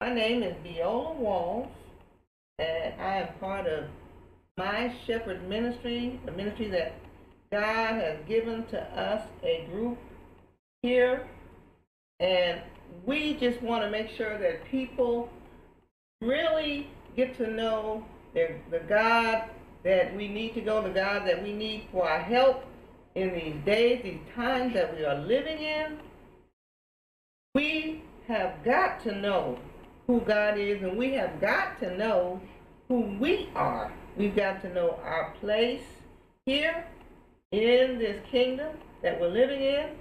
My name is Beola Walls, and I am part of My Shepherd Ministry, a ministry that God has given to us, a group here, and we just want to make sure that people really get to know the God that we need to go, the God that we need for our help in these days, these times that we are living in. We have got to know who God is, and we have got to know who we are. We've got to know our place here in this kingdom that we're living in.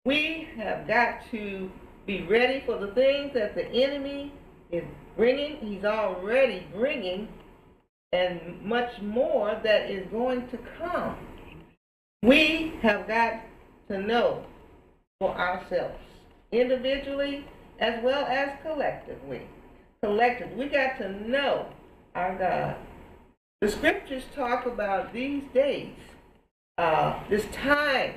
We have got to be ready for the things that the enemy is bringing. He's already bringing, and much more that is going to come. We have got to know for ourselves, individually as well as collectively. We got to know our God. The scriptures talk about these days, this time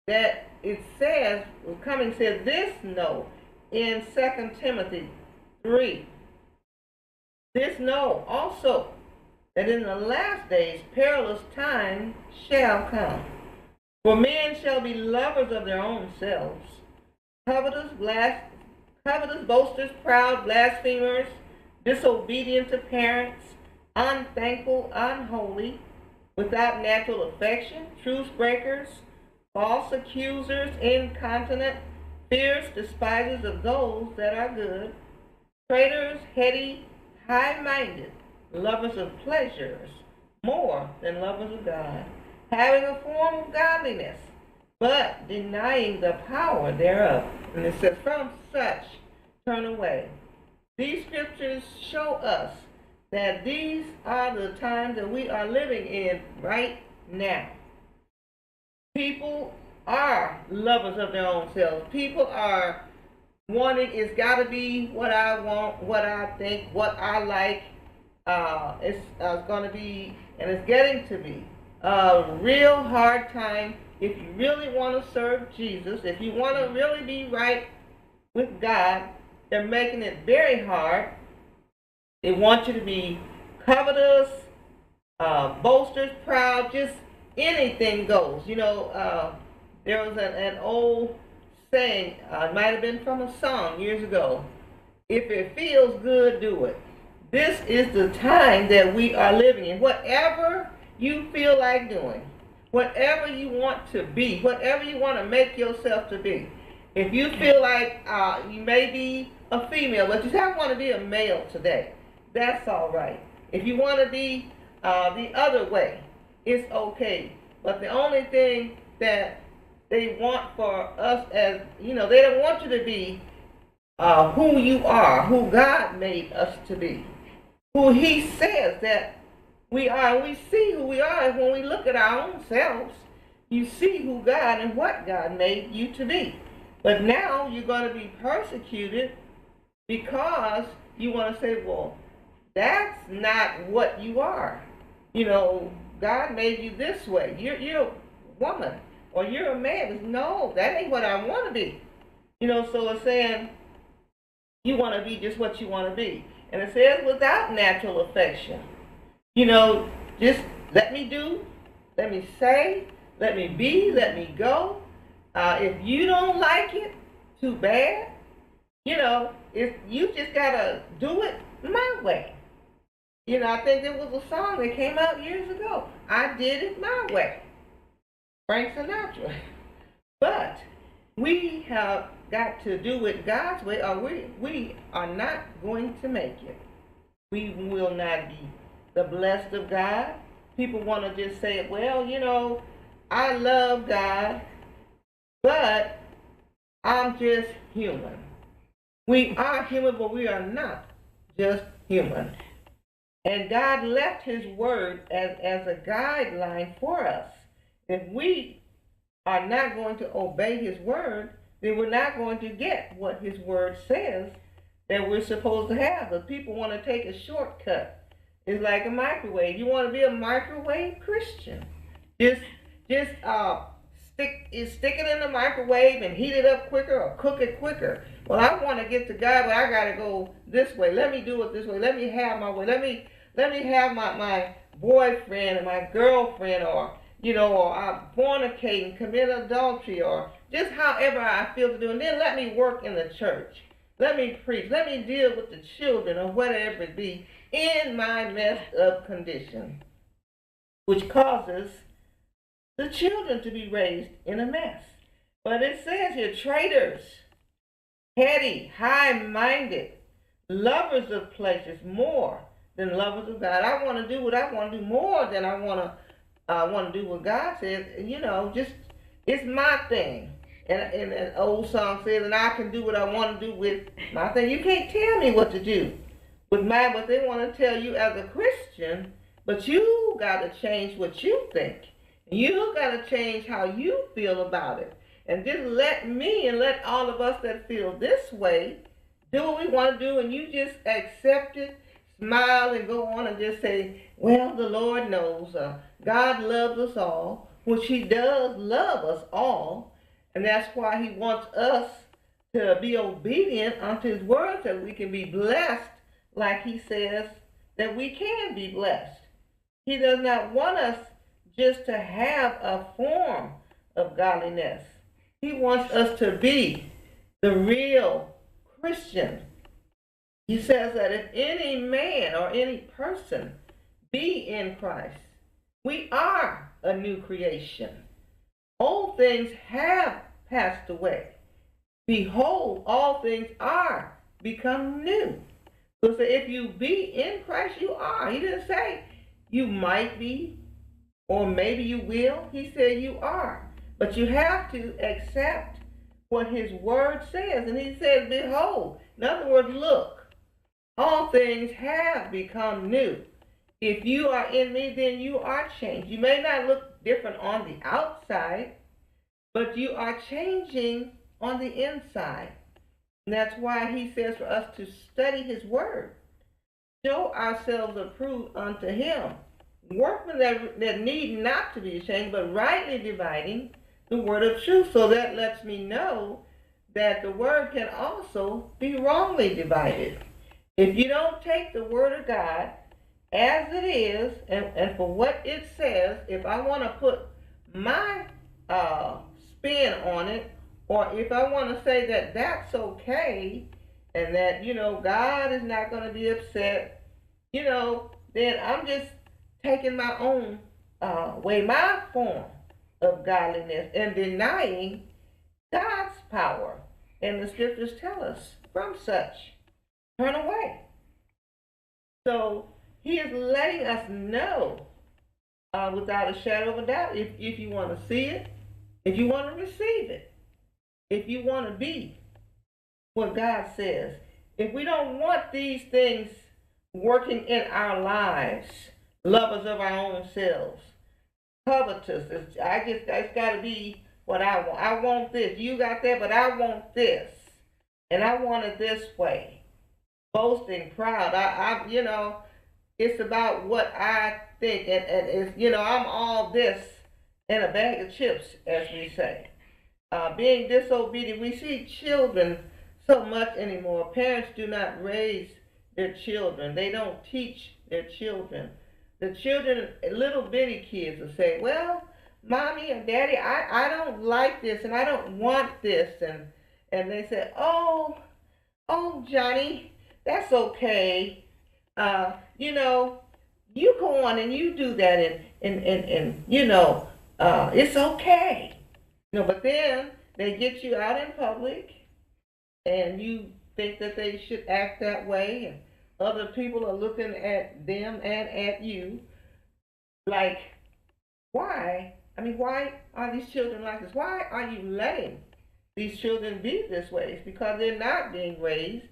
that it says, coming says this know in 2 Timothy 3. This know also that in the last days perilous times shall come. For men shall be lovers of their own selves, covetous, boasters, proud, blasphemers, disobedient to parents, unthankful, unholy, without natural affection, truce breakers, false accusers, incontinent, fierce, despisers of those that are good, traitors, heady, high-minded, lovers of pleasures more than lovers of God, having a form of godliness, but denying the power thereof. And it says, from such turn away. These scriptures show us that these are the times that we are living in right now. People are lovers of their own selves. People are wanting, it's got to be what I want, what I think, what I like. It's going to be, and it's getting to be, a real hard time if you really want to serve Jesus, if you want to really be right with God. They're making it very hard. They want you to be covetous, boasters, proud, just anything goes. You know, there was an old saying, it might have been from a song years ago, if it feels good, do it. This is the time that we are living in. Whatever you feel like doing, whatever you want to be, whatever you want to make yourself to be. If you feel like you may be a female, but you don't want to be a male today, that's all right. If you want to be the other way, it's okay. But the only thing that they want for us, as you know, they don't want you to be who you are, who God made us to be, who He says that we are. We see who we are when we look at our own selves. You see who God and what God made you to be. But now you're going to be persecuted because you want to say, well, that's not what you are. You know, God made you this way. You're a woman or you're a man. No, that ain't what I want to be. You know, so it's saying you want to be just what you want to be. And it says without natural affection. You know, just let me do, let me say, let me be, let me go. If you don't like it, too bad. You know, if you just gotta do it my way. You know, I think there was a song that came out years ago. I did it my way. Frank Sinatra. But we have got to do it God's way, or we are not going to make it. We will not be the blessed of God. People want to just say, well, you know, I love God, but I'm just human. We are human, but we are not just human. And God left His word as a guideline for us. If we are not going to obey His word, then we're not going to get what His word says that we're supposed to have. But people want to take a shortcut. It's like a microwave. You want to be a microwave Christian. Just stick it in the microwave and heat it up quicker or cook it quicker. Well, I want to get to God, but I gotta go this way. Let me do it this way. Let me have my way. Let me have my boyfriend and my girlfriend, or or I fornicate and commit adultery, or just however I feel to do. And then let me work in the church. Let me preach. Let me deal with the children or whatever it be in my messed up condition, which causes the children to be raised in a mess. But it says here, traitors, heady, high-minded, lovers of pleasures more than lovers of God. I want to do what I want to do more than I want to do what God says. Just it's my thing. And an old song says, and I can do what I want to do with my thing. You can't tell me what to do with mine, but they want to tell you as a Christian, but you got to change what you think. You got to change how you feel about it. And just let me and let all of us that feel this way do what we want to do, and you just accept it, smile, and go on and just say, well, the Lord knows. God loves us all, which he does love us all. And that's why he wants us to be obedient unto his word so we can be blessed like he says that we can be blessed. He does not want us just to have a form of godliness. He wants us to be the real Christian. He says that if any man or any person be in Christ, we are a new creation. Old things have passed away. Behold, all things are become new. So if you be in Christ, you are. He didn't say you might be or maybe you will. He said you are. But you have to accept what his word says. And he says, behold. In other words, look, all things have become new. If you are in me, then you are changed. You may not look different on the outside, but you are changing on the inside. And that's why he says for us to study his word. Show ourselves approved unto him. Workmen that need not to be ashamed, but rightly dividing the word of truth. So that lets me know that the word can also be wrongly divided. If you don't take the word of God as it is and for what it says, if I want to put my spin on it, or if I want to say that that's okay and that, God is not going to be upset, then I'm just taking my own way, my form of godliness, and denying God's power. And the scriptures tell us from such, turn away. So he is letting us know without a shadow of a doubt, if you want to see it, if you want to receive it, if you want to be what God says. If we don't want these things working in our lives, lovers of our own selves, covetous, it's got to be what I want. I want this. You got that, but I want this. And I want it this way. Boasting, proud. It's about what I think. And it's, I'm all this in a bag of chips, as we say. Being disobedient. We see children so much anymore. Parents do not raise their children. They don't teach their children. The children, little bitty kids will say, well, mommy and daddy, I don't like this and I don't want this. And they say, oh, Johnny, that's okay. You go on and you do that and it's okay. But then they get you out in public and you think that they should act that way, and other people are looking at them and at you like, why? Why are these children like this? Why are you letting these children be this way? It's because they're not being raised.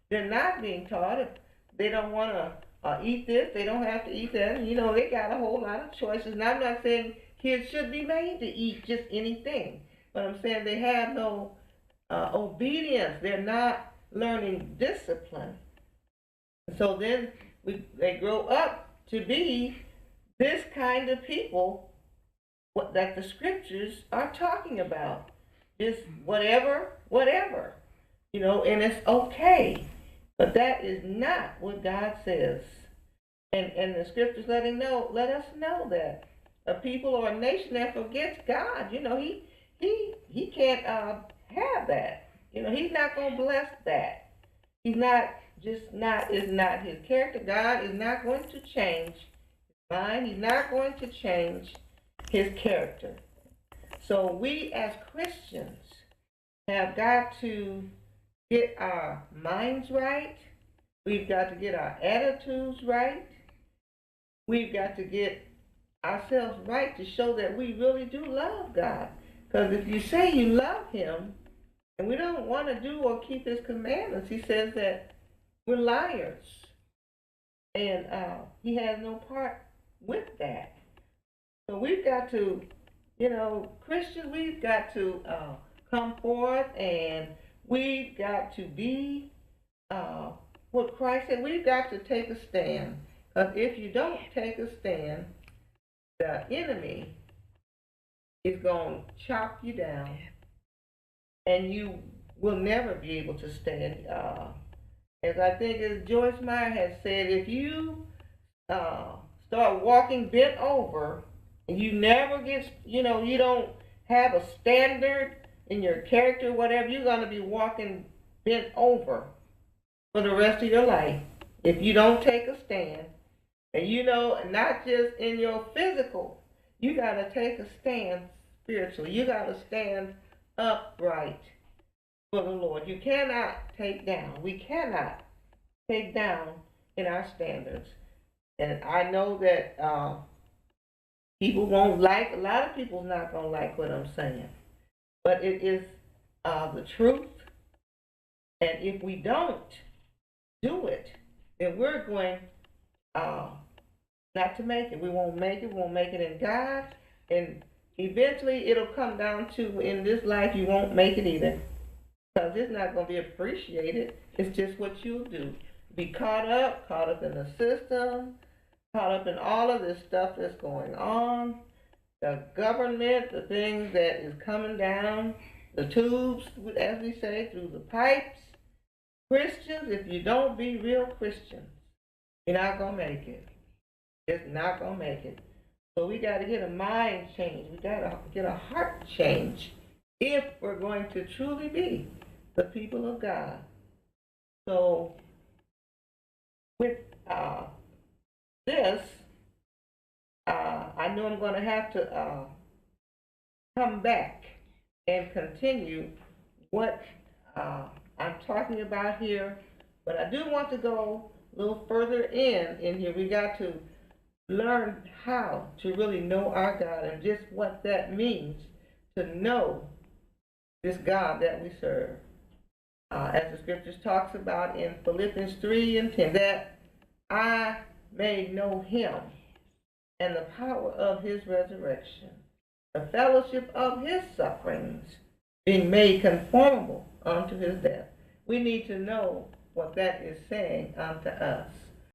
They're not being taught. If they don't want to eat this, they don't have to eat that. They got a whole lot of choices. And I'm not saying kids should be made to eat just anything. But I'm saying they have no obedience. They're not learning discipline. So then they grow up to be this kind of people what that the scriptures are talking about. Just whatever, and it's okay. But that is not what God says. And the scriptures let us know that a people or a nation that forgets God, he can't have that. He's not gonna bless that. He's not just not is not his character. God is not going to change his mind. He's not going to change his character. So we as Christians have got to get our minds right. We've got to get our attitudes right. We've got to get ourselves right to show that we really do love God. Because if you say you love him and we don't want to do or keep his commandments, he says that we're liars. And he has no part with that. So we've got to, Christians, we've got to come forth and we've got to be what Christ said. We've got to take a stand. Because if you don't take a stand, the enemy is going to chop you down and you will never be able to stand. As I think as Joyce Meyer has said, if you start walking bent over and you never get, you don't have a standard in your character, whatever, you're going to be walking bent over for the rest of your life if you don't take a stand. And not just in your physical, you got to take a stand spiritually. You got to stand upright for the Lord. You cannot take down. We cannot take down in our standards. And I know that people won't like, a lot of people's not going to like what I'm saying. But it is the truth. And if we don't do it, then we're going not to make it. We won't make it. We won't make it in God. And eventually it'll come down to, in this life, you won't make it either. Because it's not going to be appreciated. It's just what you'll do. Be caught up in the system, caught up in all of this stuff that's going on. The government, the things that is coming down, the tubes, as we say, through the pipes. Christians, if you don't be real Christians, you're not going to make it. It's not going to make it. So we got to get a mind change. We got to get a heart change if we're going to truly be the people of God. So with this, I know I'm going to have to come back and continue what I'm talking about here. But I do want to go a little further in here. We got to learn how to really know our God and just what that means to know this God that we serve. As the scriptures talks about in Philippians 3:10, that I may know him and the power of his resurrection, the fellowship of his sufferings, being made conformable unto his death. We need to know what that is saying unto us.